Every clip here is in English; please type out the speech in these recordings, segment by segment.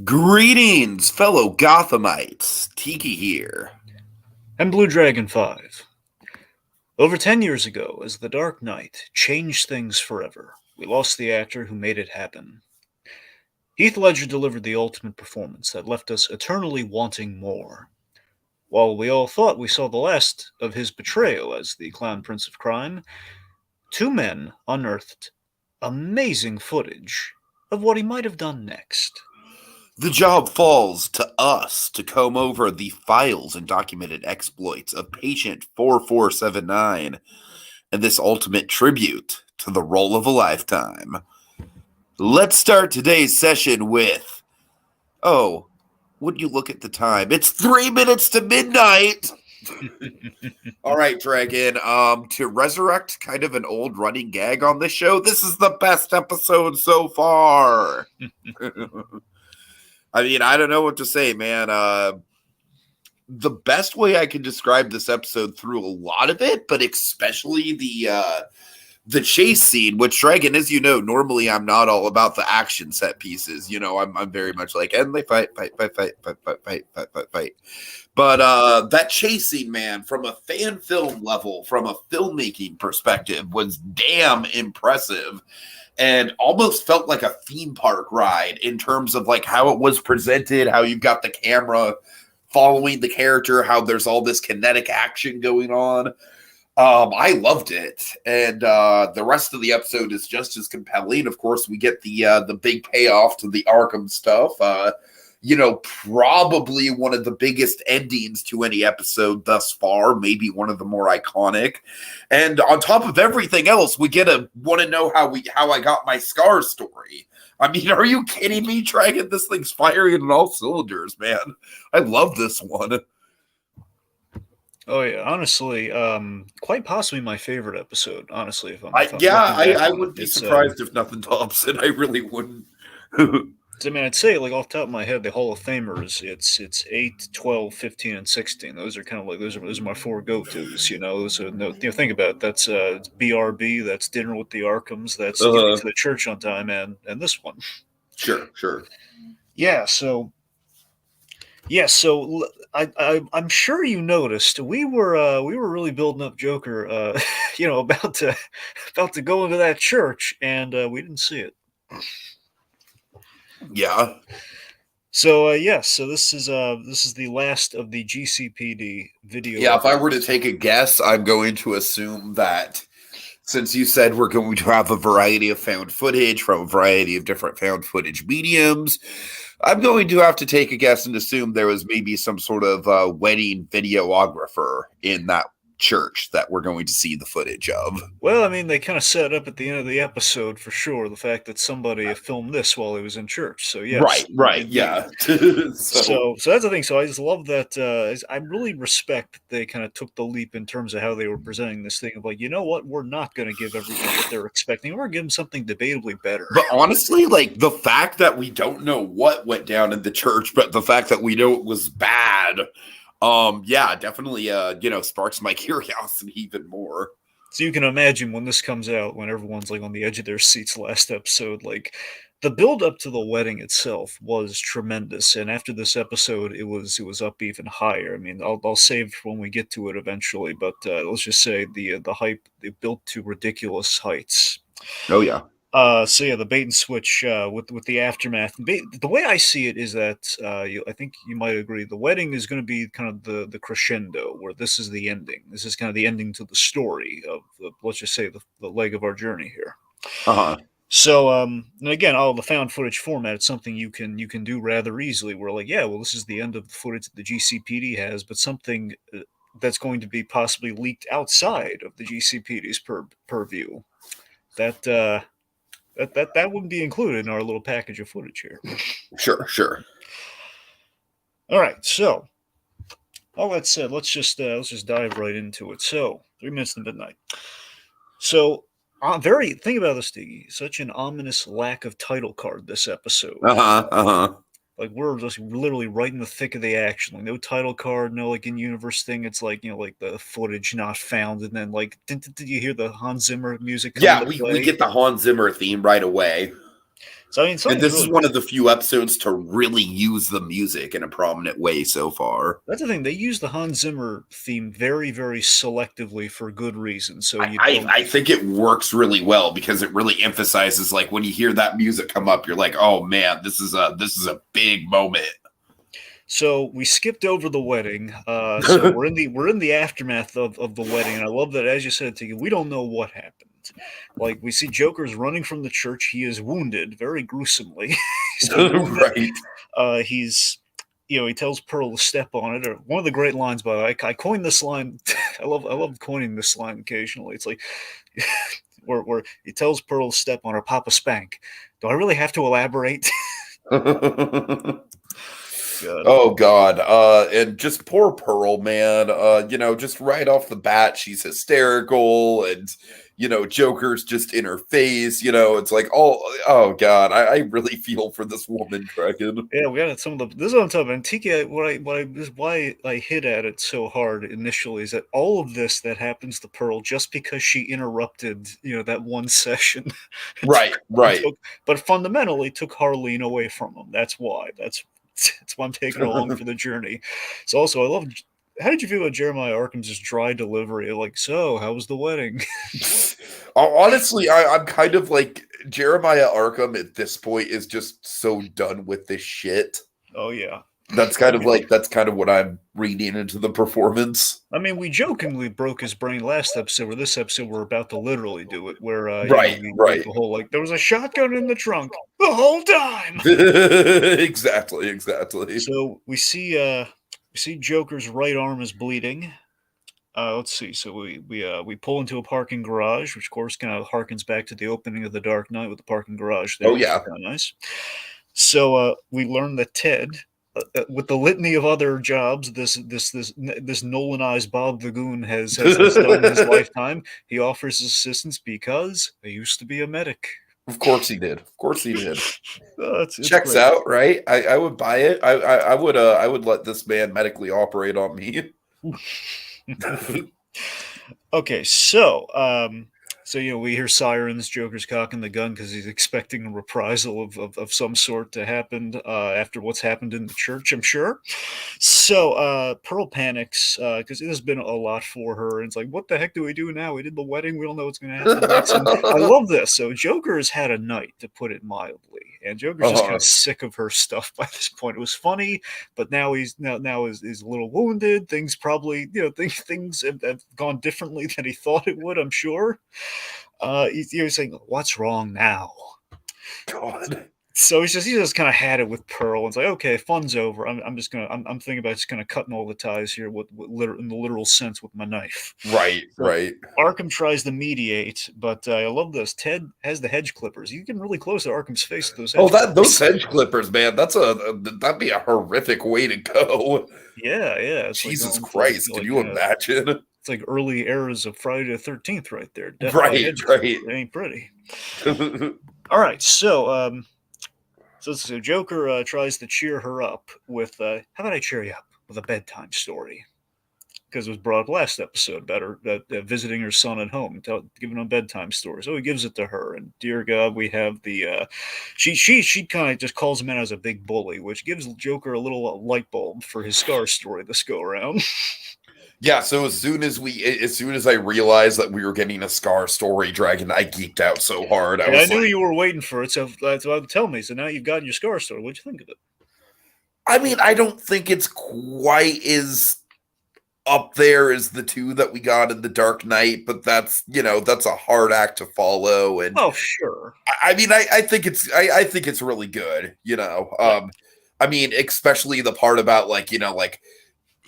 Greetings, fellow Gothamites. Tiki here. And Blue Dragon 5. Over 10 years ago, as The Dark Knight changed things forever, we lost the actor who made it happen. Heath Ledger delivered the ultimate performance that left us eternally wanting more. While we all thought we saw the last of his betrayal as the Clown Prince of Crime, two men unearthed amazing footage of what he might have done next. The job falls to us to comb over the files and documented exploits of Patient 4479 and this ultimate tribute to the role of a lifetime. Let's start today's session with, would you look at the time? It's 3 minutes to midnight! All right, Dragon, to resurrect kind of an old running gag on this show, this is the best episode so far! I mean, I don't know what to say, man. The best way I can describe this episode through a lot of it, but especially the chase scene, which, Dragon, as you know, normally I'm not all about the action set pieces. You know, I'm very much like, and they fight. But that chase scene, man, from a fan film level, from a filmmaking perspective, was damn impressive. And almost felt like a theme park ride in terms of like how it was presented, how you've got the camera following the character, how there's all this kinetic action going on. I loved it. And the rest of the episode is just as compelling. Of course, we get the big payoff to the Arkham stuff. Probably one of the biggest endings to any episode thus far, maybe one of the more iconic. And on top of everything else, we get a want to know how I got my scar story. I mean, are you kidding me, Dragon? This thing's firing on all cylinders, man. I love this one. Oh yeah, honestly, quite possibly my favorite episode. Honestly, I would be surprised if nothing tops it. I really wouldn't. I mean, I'd say, like, off the top of my head, the Hall of Famers, it's 8, 12, 15, and 16. Those are kind of like, those are my four go-tos, you know? So, think about it. That's BRB, that's Dinner with the Arkhams, that's Getting to the Church on Time, and this one. Sure. I'm sure you noticed we were really building up Joker, about to go into that church, and we didn't see it. Yeah. So this is the last of the GCPD video. Yeah, if I were to take a guess, I'm going to assume that since you said we're going to have a variety of found footage from a variety of different found footage mediums, I'm going to have to take a guess and assume there was maybe some sort of wedding videographer in that church that we're going to see the footage of. Well, I mean, they kind of set up at the end of the episode for sure the fact that somebody filmed this while he was in church. So yes, right, yeah. so that's the thing. So I just love that. I really respect that they kind of took the leap in terms of how they were presenting this thing of like, you know what, we're not going to give everyone what they're expecting. We're going to give them something debatably better. But honestly, like the fact that we don't know what went down in the church, but the fact that we know it was bad. Definitely, sparks my curiosity even more. So you can imagine when this comes out, when everyone's like on the edge of their seats last episode, like the build up to the wedding itself was tremendous. And after this episode, it was up even higher. I mean, I'll save when we get to it eventually, but let's just say the hype, they built to ridiculous heights. Oh yeah. The bait and switch with the aftermath. The way I see it is that I think you might agree. The wedding is going to be kind of the crescendo, where this is the ending. This is kind of the ending to the story of let's just say the leg of our journey here. So, and again, all the found footage format, it's something you can do rather easily. We're like, yeah, well, this is the end of the footage that the GCPD has, but something that's going to be possibly leaked outside of the GCPD's purview. That wouldn't be included in our little package of footage here. Sure. All right, so all that said, let's just dive right into it. So 3 minutes to midnight. So think about this, Diggy. Such an ominous lack of title card this episode. Like we're just literally right in the thick of the action. Like no title card, no like in-universe thing. It's like like the footage not found, and then like did you hear the Hans Zimmer music? Yeah, we get the Hans Zimmer theme right away. So I mean, And something's this is really one of the few episodes to really use the music in a prominent way so far. that's the thing. They use the Hans Zimmer theme very, very selectively for good reason. So I, you I, don't. I think it works really well because it really emphasizes, like, when you hear that music come up, you're like, oh man, this is a big moment. So we skipped over the wedding. So we're in the aftermath of the wedding, and I love that, as you said, Tiki, we don't know what happened. Like we see Joker's running from the church. He is wounded very gruesomely. He's wounded. Right. He's he tells Pearl to step on it. Or one of the great lines, by the way, I coined this line. I love coining this line occasionally. It's like where he tells Pearl to step on her, Papa Spank. Do I really have to elaborate? God. Oh God. And just poor Pearl, man. Just right off the bat, she's hysterical, and Joker's just in her face. It's like, oh God, I really feel for this woman, Dragon. Yeah, we got some of the. This is what I'm talking about. And Tiki, this is why I hit at it so hard initially is that all of this that happens to Pearl just because she interrupted, that one session, Right, right. but fundamentally took Harleen away from him. That's why. That's why I'm taking her along for the journey. So also, I love. How did you feel about Jeremiah Arkham's just dry delivery? Like, so how was the wedding? Honestly, I'm kind of like Jeremiah Arkham at this point is just so done with this shit. Oh yeah. That's kind of what I'm reading into the performance. I mean, we jokingly broke his brain last episode. Where this episode we're about to literally do it. Where Right, we have right. the whole like there was a shotgun in the trunk the whole time. Exactly. So we see Joker's right arm is bleeding. Let's see. So we pull into a parking garage, which of course kind of harkens back to the opening of the Dark Knight with the parking garage there, Oh which is yeah. kind of nice. So we learn that Ted, with the litany of other jobs this Nolanized Bob the Goon has done in his lifetime, he offers his assistance because I used to be a medic. Of course he did. Of course he did. It's Checks great. out, right? I would buy it. I would let this man medically operate on me. Okay, so we hear sirens. Joker's cocking the gun because he's expecting a reprisal of some sort to happen after what's happened in the church, I'm sure. So Pearl panics because it has been a lot for her, and it's like, what the heck do we do now? We did the wedding. We don't know what's going to happen next. And I love this. So Joker has had a night, to put it mildly, and Joker's just kind Uh-huh. of sick of her stuff by this point. It was funny, but now he's a little wounded. Things probably things have gone differently than he thought it would. I'm sure. He's saying, "What's wrong now?" God. So he's just kind of had it with Pearl. It's like, okay, fun's over. I'm thinking about just kind of cutting all the ties here in the literal sense with my knife. Right, So right. Arkham tries to mediate, but I love this. Ted has the hedge clippers. You can really close to Arkham's face with those Oh, hedge those clippers. hedge clippers, man. That'd be a horrific way to go. Yeah. It's like Jesus going to Christ, can you imagine? it's like early eras of Friday the 13th right there. Death by Right, hedge right. clipper. It ain't pretty. All right, so Joker tries to cheer her up with, how about I cheer you up with a bedtime story? Because it was brought up last episode about her visiting her son at home, giving him bedtime stories. So he gives it to her, and dear God, we have the she kind of just calls him out as a big bully, which gives Joker a little light bulb for his Scar story this go around. Yeah, so as soon as I realized that we were getting a Scar story, Dragon, I geeked out so hard. I And I was knew like, you were waiting for it, so that's what tell me. So now you've gotten your Scar story. What'd you think of it? I mean, I don't think it's quite as up there as the two that we got in the Dark Knight, but that's a hard act to follow. And Oh, sure. I mean, I think it's really good. Yeah. I mean, especially the part about like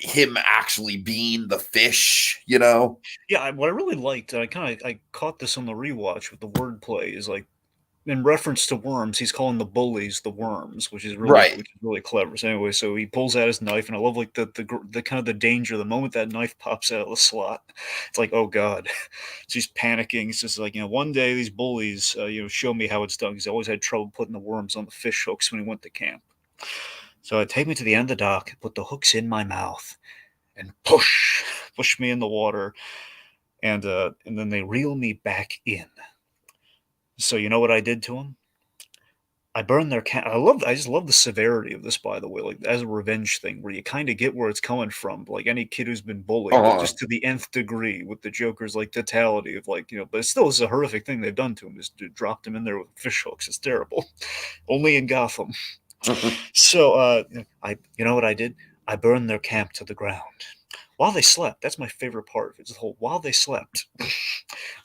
him actually being the fish. Yeah, what I really liked, I caught this on the rewatch with the wordplay, is like in reference to worms, he's calling the bullies the worms, Right. which is really clever. So anyway, so he pulls out his knife, and I love like the kind of the danger the moment that knife pops out of the slot. It's like, oh god, she's panicking. It's just like, one day these bullies, show me how it's done. He's always had trouble putting the worms on the fish hooks when he went to camp. So take me to the end of the dock, put the hooks in my mouth, and push me in the water, and then they reel me back in. So you know what I did to him? I burn their camp. I just love the severity of this, by the way, like as a revenge thing, where you kind of get where it's coming from. Like any kid who's been bullied, but Uh-huh. just to the nth degree with the Joker's like totality of like, but it still is a horrific thing they've done to him. Is to dropped him in there with fish hooks. It's terrible. Only in Gotham. So you know what I did? I burned their camp to the ground while they slept. That's my favorite part of it. The whole while they slept,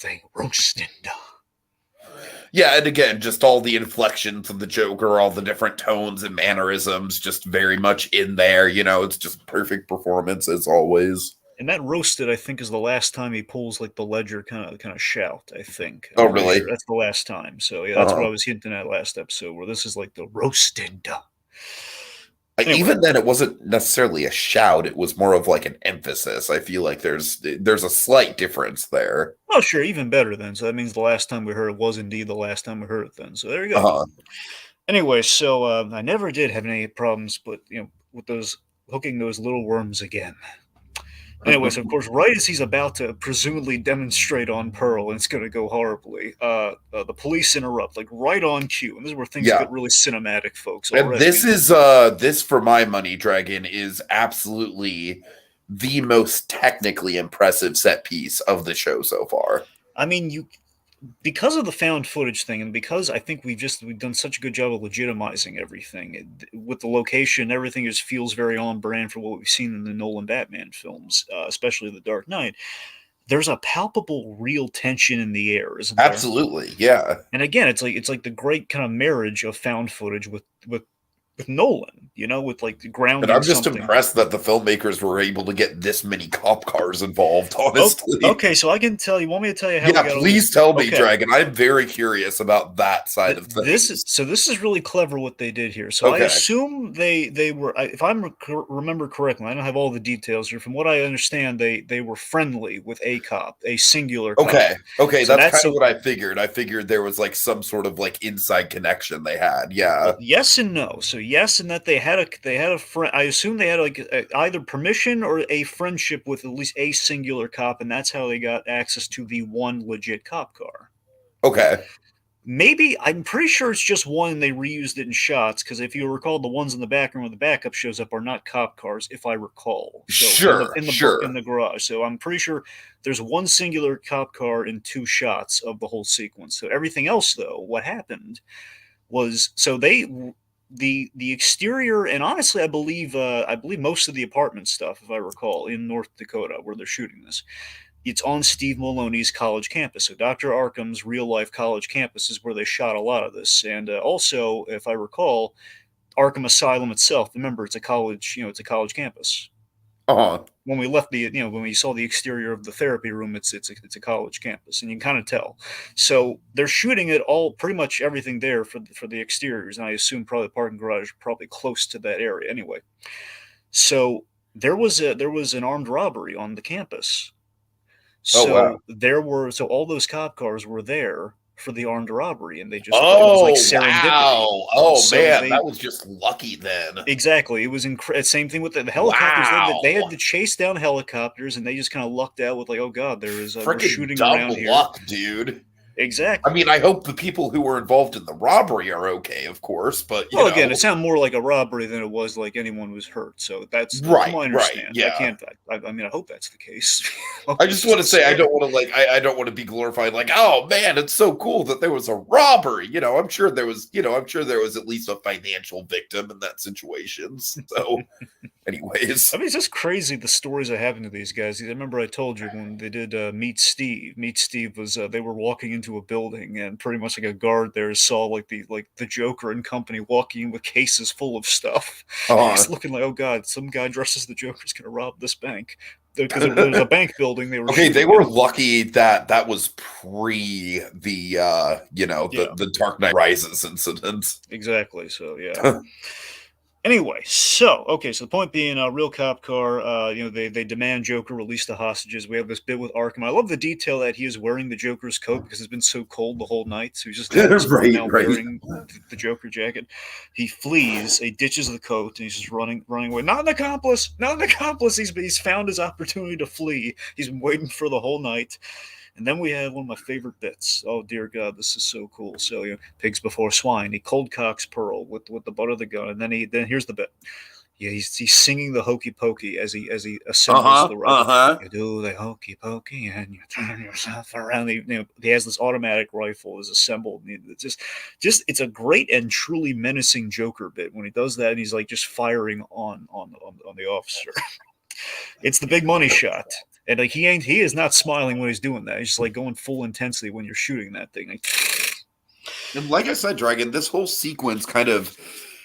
they roasted. Yeah, and again, just all the inflections of the Joker, all the different tones and mannerisms, just very much in there. It's just perfect performance as always. And that roasted, I think, is the last time he pulls like the Ledger kind of shout. I think Oh, I'm pretty sure really? that's the last time. So yeah, that's what Uh-huh. I was hinting at last episode, where this is like the roasted. Anyway, Even then, it wasn't necessarily a shout; it was more of like an emphasis. I feel like there's a slight difference there. oh sure, even better then. So that means the last time we heard it was indeed the last time we heard it. Then, so there you go. Uh-huh. Anyway, so I never did have any problems, but with those hooking those little worms again. Anyways, of course, right as he's about to presumably demonstrate on Pearl, and it's going to go horribly, the police interrupt, like right on cue. And this is where things Yeah. get really cinematic, folks, And already. this for my money, Dragon, is absolutely the most technically impressive set piece of the show so far. I mean, because of the found footage thing, and because I think we've done such a good job of legitimizing everything with the location, everything just feels very on brand for what we've seen in the Nolan Batman films, especially The Dark Knight. There's a palpable, real tension in the air, isn't there? Absolutely, yeah. And again, it's like the great kind of marriage of found footage with Nolan, with like And grounding I'm just something. impressed that the filmmakers were able to get this many cop cars involved, Oh, honestly. okay, so I can tell you. Want me to tell you how we Yeah, got all please this? tell me, Okay, Dragon. I'm very curious about that side of this is things. so. This is really clever what they did here. So I Okay. assume they were, if I remember correctly. I don't have all the details here. From what I understand, they were friendly with a cop, a singular cop. Okay. Okay, So that's that's kind of so what I figured. I figured there was like some sort of like inside connection they had. Yeah. yes and no. So yes, in that they had a friend. I assume they had like either permission or a friendship with at least a singular cop, and that's how they got access to the one legit cop car. Okay. Maybe I'm pretty sure it's just one and they reused it in shots because if you recall, the ones in the background where the backup shows up are not cop cars, if I recall. So in the Sure. in the book in Sure. the garage. So I'm pretty sure there's one singular cop car in two shots of the whole sequence. So everything else, though, what happened was so the exterior and honestly I believe most of the apartment stuff, if I recall, in North Dakota where they're shooting this, it's on Steve Maloney's college campus. So Dr. Arkham's real life college campus is where they shot a lot of this. And also, if I recall, Arkham Asylum itself, remember, it's a college, it's a college campus. Uh-huh. When we left when we saw the exterior of the therapy room, it's a college campus, and you can kind of tell. So they're shooting it all, pretty much everything there for the exteriors, and I assume probably the parking garage, probably close to that area anyway. So there was an armed robbery on the campus. Oh wow. So all those cop cars were there for the armed robbery, and they just it was like Oh serendipity. wow. Oh So man, they that was just lucky then. exactly it was same thing with the helicopters. They had Wow. to chase down helicopters, and they just kind of lucked out with like, oh god, we're Freaking shooting dumb around here. luck, dude. I Exactly. mean, I hope the people who were involved in the robbery are okay, of course, but Well, again, it sounded more like a robbery than it was like anyone was hurt. So that's from right, what I right, understand. I yeah. can't. I mean, I hope that's the case. I It's just just want to a say I story. don't want to I don't want to be glorified like, oh man, it's so cool that there was a robbery. I'm sure there was at least a financial victim in that situation. So, anyways. I mean, it's just crazy the stories that happen to these guys. I remember I told you when they did Meet Steve. Meet Steve was they were walking into a building, and pretty much like a guard there saw like the Joker and company walking in with cases full of stuff. Uh He's looking like, oh god, some guy dressed as the Joker's gonna rob this bank because there's a bank building they were Okay, they shooting were in. lucky that that was pre the Yeah, the Dark Knight Rises incident. exactly. So yeah. Anyway, so the point being, real cop car. They demand Joker release the hostages. We have this bit with Arkham. I love the detail that he is wearing the Joker's coat because it's been so cold the whole night. So he's just out in his room Right, now right. wearing the Joker jacket. He flees. He ditches the coat and he's just running away. Not an accomplice. Not an accomplice. He's found his opportunity to flee. He's been waiting for the whole night. And then we have one of my favorite bits. Oh dear God, this is so cool. So pigs before swine. He cold cocks Pearl with the butt of the gun, and then here's the bit. Yeah, he's singing the hokey pokey as he assembles the rifle. You do the hokey pokey and you turn yourself around. He has this automatic rifle is assembled. It's just it's a great and truly menacing Joker bit when he does that. And he's like just firing on the officer. It's the big money shot. And like he is not smiling when he's doing that. He's just like going full intensity when you're shooting that thing. And like I said, Dragon, this whole sequence kind of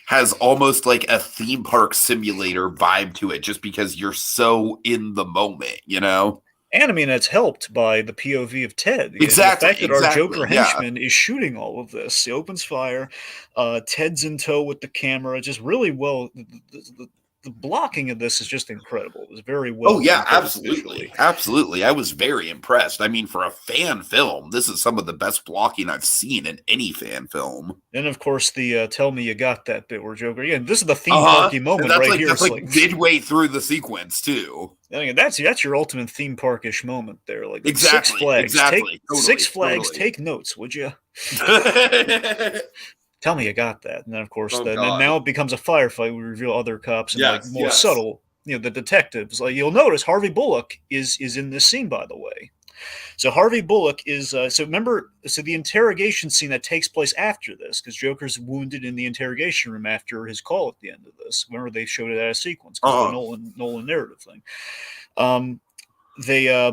has almost like a theme park simulator vibe to it, just because you're so in the moment, you know? And I mean, that's helped by the POV of Ted. Exactly. The fact that our Joker henchman is shooting all of this. He opens fire. Ted's in tow with the camera. Just really well. The blocking of this is just incredible. It was very well. Oh yeah, absolutely. I was very impressed. I mean, for a fan film, this is some of the best blocking I've seen in any fan film. And of course, the "Tell Me You Got That" bit where Joker. Again, this is the theme parky moment right here. That's like midway through the sequence too. And that's your ultimate theme parkish moment there. Like exactly, Six Flags, take notes, would you? Tell me you got that. And then, of course, and now it becomes a firefight. We reveal other cops and more subtle, the detectives. Like you'll notice Harvey Bullock is in this scene, by the way. So Harvey Bullock is the interrogation scene that takes place after this, because Joker's wounded in the interrogation room after his call at the end of this. Remember, they showed it as a sequence, the Nolan narrative thing.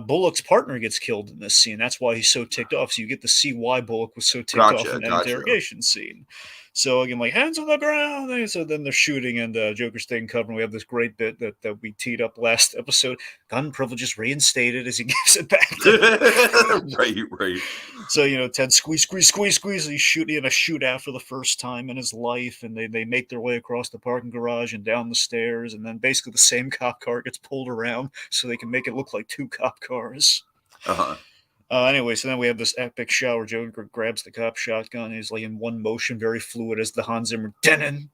Bullock's partner gets killed in this scene. That's why he's so ticked off. So you get to see why Bullock was so ticked off in that interrogation scene. So again, like hands on the ground. And so then they're shooting, and Joker's staying cover. And we have this great bit that we teed up last episode. Gun privileges reinstated as he gives it back. Right. So Ted squeeze. He's shooting in a shootout for the first time in his life, and they make their way across the parking garage and down the stairs, and then basically the same cop car gets pulled around so they can make it look like two cop cars. Anyway, so then we have this epic shot where Joker grabs the cop shotgun and he's like in one motion, very fluid, as the Hans Zimmer Denon.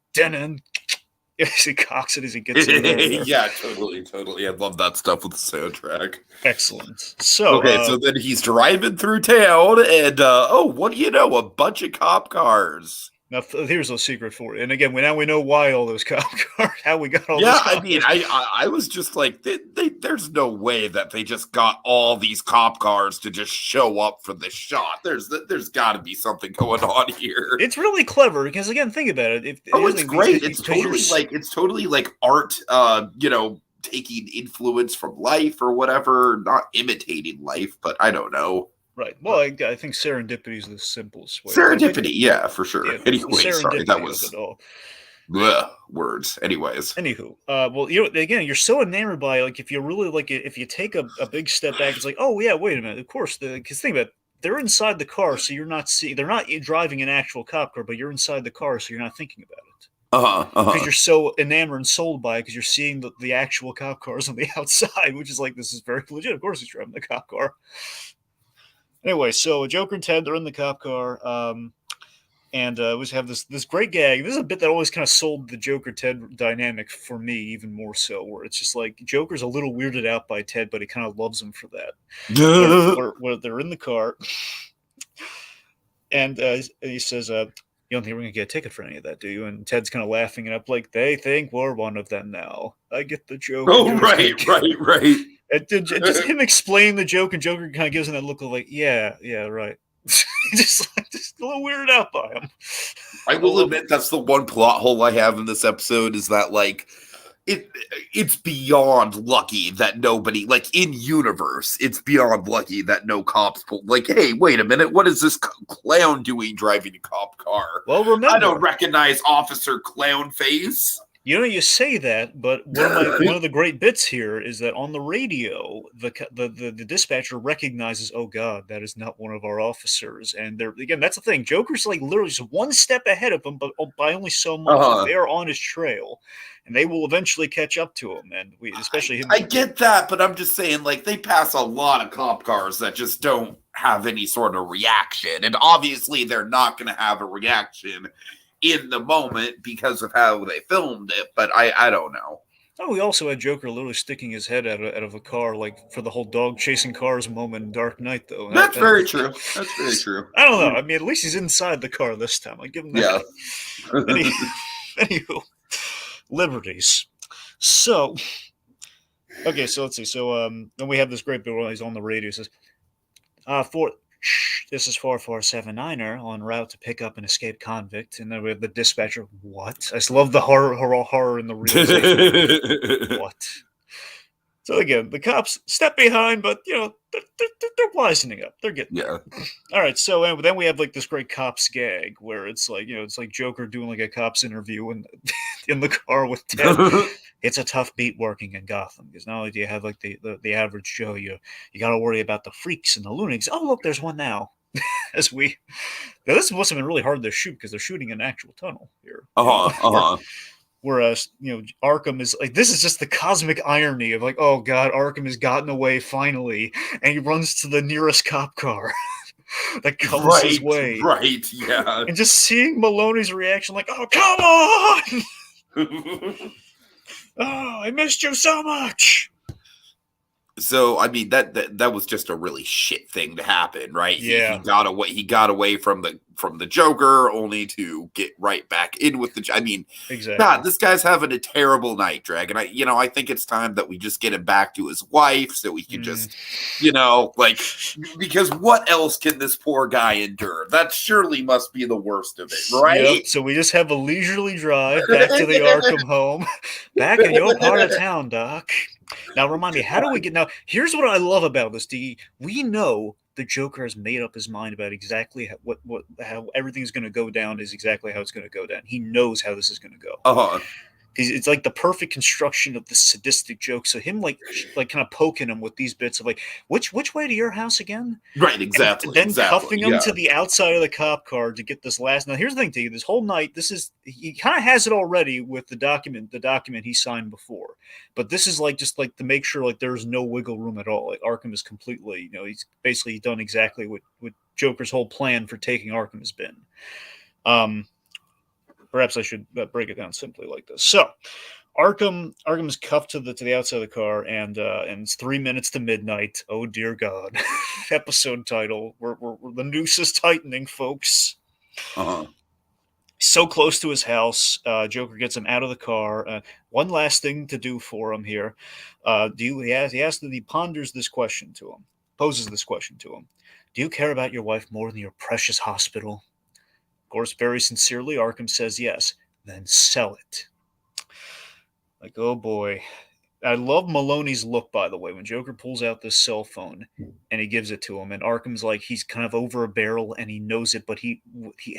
As he cocks it as he gets in there. Yeah, totally. I love that stuff with the soundtrack. Excellent. So so then he's driving through town, and what do you know? A bunch of cop cars. Now, here's a secret for you. And again, now we know why all those cop cars, how we got all those cop cars. I mean, I was just like, there's no way that they just got all these cop cars to just show up for this shot. There's got to be something going on here. It's really clever because, again, think about it. It's great. It's totally like art, taking influence from life or whatever, not imitating life, but I don't know. Right. Well, I think serendipity is the simplest way. Serendipity, yeah, for sure. Yeah, anyway, sorry, that was words. Anyways. Anywho, well, again, you're so enamored by like if you really like it, if you take a big step back, it's like, oh yeah, wait a minute. Of course, because think about it, they're inside the car, so you're not seeing. They're not driving an actual cop car, but you're inside the car, so you're not thinking about it. Because you're so enamored and sold by it, because you're seeing the actual cop cars on the outside, which is like this is very legit. Of course, he's driving the cop car. Anyway, so Joker and Ted, they're in the cop car, and we have this great gag. This is a bit that always kind of sold the Joker-Ted dynamic for me even more so, where it's just like Joker's a little weirded out by Ted, but he kind of loves him for that. where they're in the car, and he says, you don't think we're going to get a ticket for any of that, do you? And Ted's kind of laughing it up like, they think we're one of them now. I get the joke. Oh, right. And just him explain the joke, and Joker kind of gives him that look of like, yeah, right. just a little weirded out by him. I will admit that's the one plot hole I have in this episode is that like it's beyond lucky that nobody like in universe. It's beyond lucky that no cops pull. Like, hey, wait a minute, what is this clown doing driving a cop car? Well, remember, I don't recognize Officer Clown Face. You say that, but one of the great bits here is that on the radio, the dispatcher recognizes, oh God, that is not one of our officers. And again, that's the thing. Joker's like literally just one step ahead of him, but by only so much. They are on his trail, and they will eventually catch up to him. And especially him. I get that, but I'm just saying, like, they pass a lot of cop cars that just don't have any sort of reaction, and obviously they're not going to have a reaction in the moment because of how they filmed it, but I don't know. Oh, we also had Joker literally sticking his head out of a car, like for the whole dog chasing cars moment in Dark Knight, though. That's very true. That's very true. I don't know. I mean, at least he's inside the car this time. I give him that. Yeah. Anywho, liberties. So, okay, so let's see. So, then we have this great bit where he's on the radio. He says, this is 4479er en route to pick up an escaped convict. And then we have the dispatcher. What? I just love the horror in the realization. What? So again, the cops step behind, but you know they're wisening up. They're getting Yeah. all right. So then we have like this great cops gag where it's like it's like Joker doing like a cops interview in the car with Ted. It's a tough beat working in Gotham because not only do you have like the average Joe, you got to worry about the freaks and the lunatics. Oh look, there's one now. Now this must have been really hard to shoot because they're shooting an actual tunnel here. Whereas, Arkham is like, this is just the cosmic irony of like, oh God, Arkham has gotten away finally, and he runs to the nearest cop car that comes his way. Right, yeah. And just seeing Maloney's reaction, like, oh, come on! Oh, I missed you so much! So I mean that was just a really shit thing to happen, right? Yeah. He got away from the Joker only to get right back in with the. I mean, exactly. God, this guy's having a terrible night, Dragon. I think it's time that we just get him back to his wife so we can just, because what else can this poor guy endure? That surely must be the worst of it, right? Yep. So we just have a leisurely drive back to the Arkham home, back in your part of town, Doc. Now, remind me, how do we get... Now, here's what I love about this, D. We know the Joker has made up his mind about exactly how everything's going to go down is exactly how it's going to go down. He knows how this is going to go. Uh-huh. It's like the perfect construction of the sadistic joke. So him like kind of poking him with these bits of like, which way to your house again? Right, exactly. And then cuffing him to the outside of the cop car to get this last. Now here's the thing to you: this whole night, he kind of has it already with the document he signed before. But this is like just like to make sure like there's no wiggle room at all. Like Arkham is completely, he's basically done exactly what Joker's whole plan for taking Arkham has been. Perhaps I should break it down simply like this. So, Arkham is cuffed to the outside of the car, and it's 3 minutes to midnight. Oh dear God! Episode title. We're the noose is tightening, folks. Uh-huh. So close to his house. Joker gets him out of the car. One last thing to do for him here. He ponders this question to him. Poses this question to him. Do you care about your wife more than your precious hospital? Of course, very sincerely, Arkham says yes. Then sell it. Like, oh boy. I love Maloney's look, by the way, when Joker pulls out this cell phone and he gives it to him. And Arkham's like, he's kind of over a barrel and he knows it, but he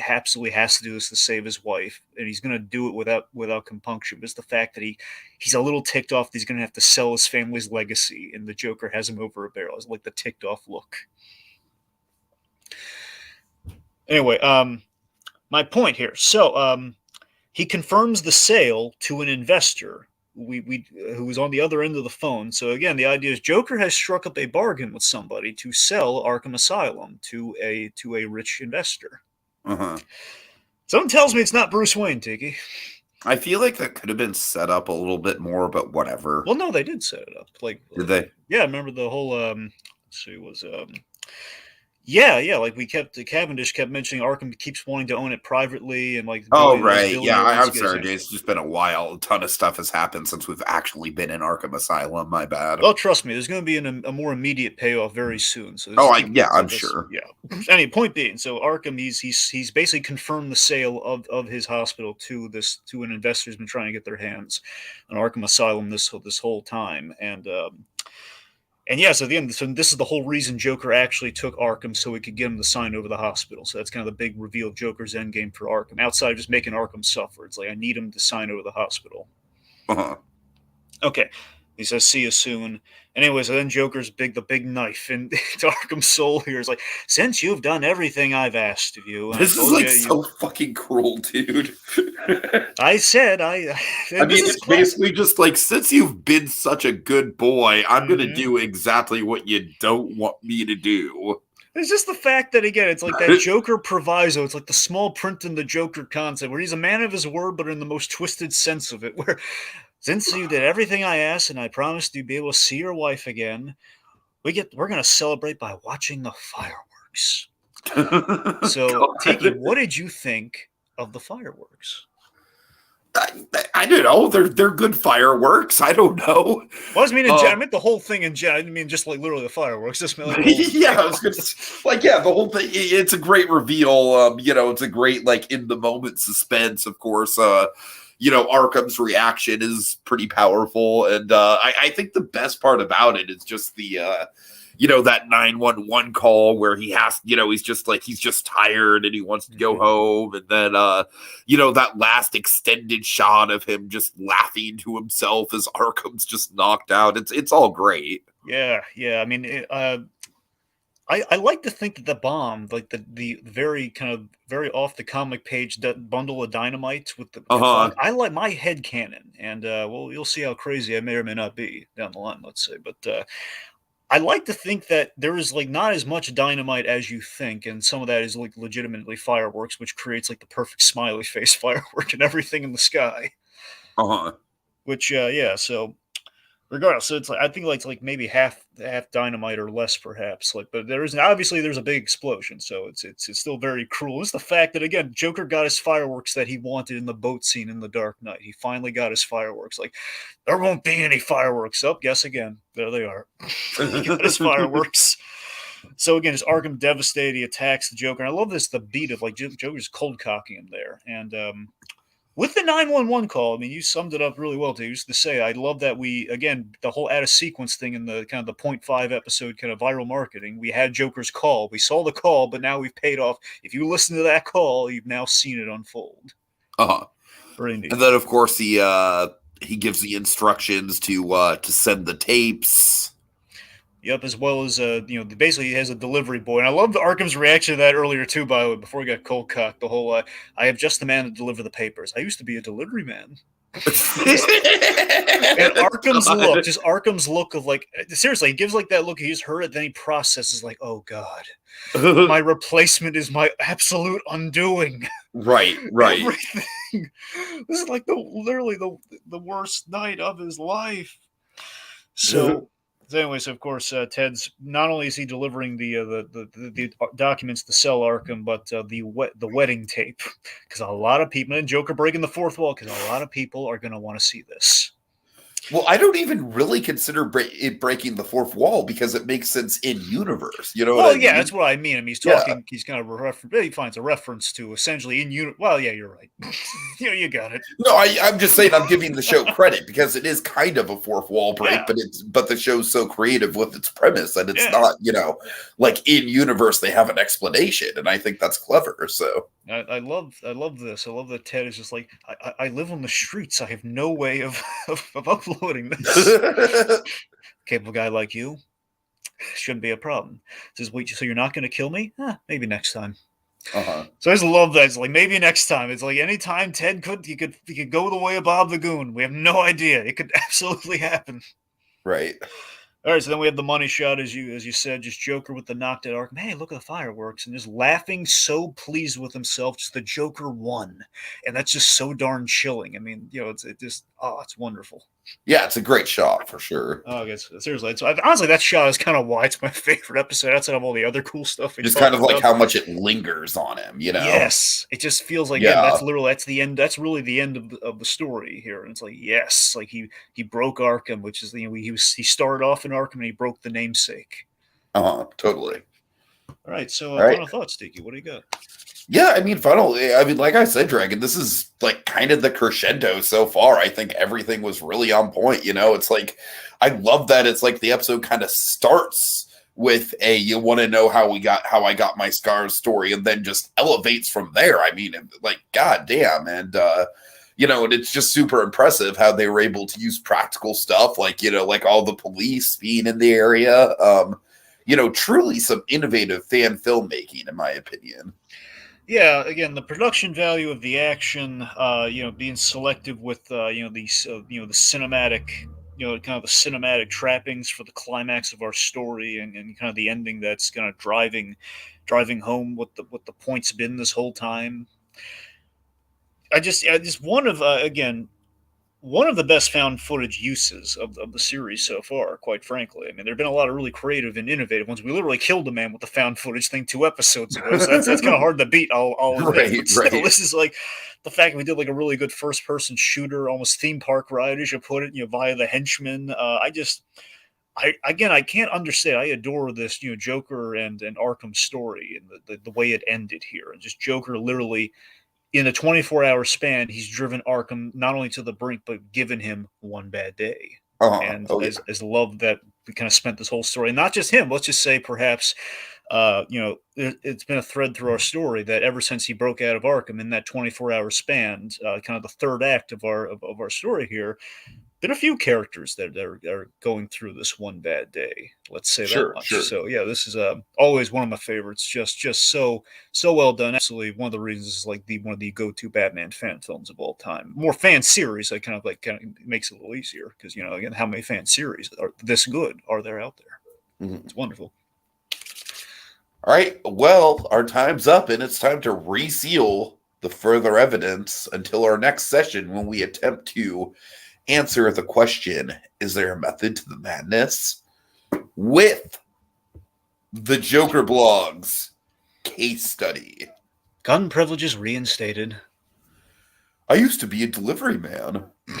absolutely has to do this to save his wife. And he's going to do it without compunction. But it's the fact that he's a little ticked off that he's going to have to sell his family's legacy. And the Joker has him over a barrel. It's like the ticked off look. Anyway, my point here. So he confirms the sale to an investor who was on the other end of the phone. So again, the idea is Joker has struck up a bargain with somebody to sell Arkham Asylum to a rich investor. Uh-huh. Something tells me it's not Bruce Wayne, Tiki. I feel like that could have been set up a little bit more, but whatever. Well, no, they did set it up. Did they? Yeah, I remember the whole Yeah, like Cavendish kept mentioning Arkham keeps wanting to own it privately and like. Oh, right. Yeah, I'm sorry, Jay. It's just been a while. A ton of stuff has happened since we've actually been in Arkham Asylum. My bad. Well, trust me, there's going to be a more immediate payoff very soon. So I'm sure. Yeah. Anyway, point being, so Arkham, he's basically confirmed the sale of his hospital to an investor who's been trying to get their hands on Arkham Asylum this whole time, And yeah, so this is the whole reason Joker actually took Arkham, so he could get him to sign over the hospital. So that's kind of the big reveal of Joker's endgame for Arkham. Outside of just making Arkham suffer, it's like, I need him to sign over the hospital. Uh-huh. Okay. He says, see you soon. Anyways, so then Joker's the big knife in Arkham's soul here is like, since you've done everything I've asked of you. This is like so fucking cruel, dude. I said, I mean, it's basically just like, since you've been such a good boy, I'm going to do exactly what you don't want me to do. It's just the fact that, again, it's like that Joker proviso. It's like the small print in the Joker concept where he's a man of his word, but in the most twisted sense of it, where Since you did everything I asked and I promised you'd be able to see your wife again, we're gonna celebrate by watching the fireworks. So, Tiki, God. what did you think of the fireworks? I don't know. They're good fireworks. I don't know. Well, I mean, I Um, meant the whole thing in general. I didn't mean just like literally the fireworks. Just meant like the whole yeah, thing. I was gonna like yeah, the whole thing. It's a great reveal. It's a great like in the moment suspense. Of course, Arkham's reaction is pretty powerful, and I think the best part about it is just the that 911 call where he has, he's just tired and he wants to go home. And then, that last extended shot of him just laughing to himself as Arkham's just knocked out. It's all great. Yeah, yeah. I mean, I like to think that the bomb, like the very kind of very off the comic page bundle of dynamite with the clock, Uh-huh. I like my head canon, and well, you'll see how crazy I may or may not be down the line. Let's say, but I like to think that there is like not as much dynamite as you think, and some of that is like legitimately fireworks, which creates like the perfect smiley face firework and everything in the sky. Uh-huh. Which yeah, so regardless, so it's like I think like it's like maybe half dynamite or less perhaps. Like, but there is obviously there's a big explosion, so it's still very cruel. It's the fact that again, Joker got his fireworks that he wanted in the boat scene in The Dark Knight. He finally got his fireworks. Like there won't be any fireworks. Up, guess again. There they are. He got his fireworks. So again, it's Arkham devastated. He attacks the Joker. And I love this the beat of like Joker's cold cocking him there, and with the 911 call, I mean, you summed it up really well. To used to say, I love that we again the whole out of sequence thing in the kind of the .5 episode kind of viral marketing. We had Joker's call, we saw the call, but now we've paid off. If you listen to that call, you've now seen it unfold. Uh-huh. Very neat. And then of course he gives the instructions to send the tapes. Yep, as well as basically he has a delivery boy, and I love the Arkham's reaction to that earlier too. By the way, before he got cold cocked, the whole "I have just the man to deliver the papers. I used to be a delivery man." And Arkham's God. look, just Arkham's look of like seriously, he gives like that look. He just heard it, then he processes like, "Oh God, my replacement is my absolute undoing." Right, right. Everything. This is like literally the worst night of his life. So anyways, of course, Ted's not only is he delivering the documents to sell Arkham, but the wedding tape because a lot of people and Joker breaking the fourth wall because a lot of people are going to want to see this. Well, I don't even really consider it breaking the fourth wall because it makes sense in universe. You know what I Well, mean? yeah, that's what I mean. I mean, he's Yeah. talking. He's kind of he finds a reference to essentially in unit. Well, yeah, you're right. You got it. No, I'm just saying I'm giving the show credit because it is kind of a fourth wall break, Yeah. but the show's so creative with its premise that it's Yeah. not, like in universe they have an explanation, and I think that's clever. So I love this. I love that Ted is just like I live on the streets. I have no way of uploading this. Capable guy like you shouldn't be a problem. Says, wait, so you're not going to kill me? Maybe next time. uh-huh. So I just love that. It's like maybe next time. It's like anytime Ted he could go the way of Bob the Goon. We have no idea. It could absolutely happen. Right. All right, so then we have the money shot, as you said, just Joker with the knocked out Arkham. Hey, look at the fireworks, and just laughing, so pleased with himself. Just the Joker won, and that's just so darn chilling. I mean, it's wonderful. Yeah, it's a great shot for sure. Oh, guess seriously, honestly, that shot is kind of why it's my favorite episode outside of all the other cool stuff. Just kind of like how much it lingers on him, Yes, it just feels like Yeah. that's the end. That's really the end of the story here. And it's like yes, like he broke Arkham, which is he started off in Arkham and he broke the namesake. Totally. All right, so All right. final thoughts, Tiki. What do you got? Yeah, I mean, like I said, Dragon, this is like kind of the crescendo so far. I think everything was really on point. It's like, I love that it's like the episode kind of starts with you want to know how I got my scars story, and then just elevates from there. I mean, like, goddamn. And, and it's just super impressive how they were able to use practical stuff, like, like all the police being in the area. Truly some innovative fan filmmaking, in my opinion. Yeah, again, the production value of the action, being selective with, the cinematic, kind of the cinematic trappings for the climax of our story, and kind of the ending that's kind of driving home what the point's been this whole time. I just one of again one of the best found footage uses of the series so far, quite frankly. I mean, there have been a lot of really creative and innovative ones. We literally killed a man with the found footage thing 2 episodes ago, so that's kind of hard to beat, I'll admit. Right, But still, right. this is like the fact we did like a really good first person shooter, almost theme park ride, as you put it, via the henchmen. I can't understand. I adore this, Joker and Arkham story and the way it ended here, and just Joker literally in a 24-hour span, he's driven Arkham not only to the brink, but given him one bad day. And Oh, yeah. as love that we kind of spent this whole story, and not just him, let's just say perhaps, it's been a thread through our story that ever since he broke out of Arkham in that 24-hour span, kind of the third act of our story here, been a few characters that are going through this one bad day. Let's say that Sure, much. sure. So yeah, this is always one of my favorites. Just so well done. Absolutely one of the reasons it's like the one of the go-to Batman fan films of all time. More fan series, that kind of makes it a little easier because again, how many fan series are this good are there out there? Mhm. It's wonderful. All right. Well, our time's up, and it's time to reseal the further evidence until our next session when we attempt to answer the question, is there a method to the madness? With the Joker Blogs case study. Gun privileges reinstated. I used to be a delivery man.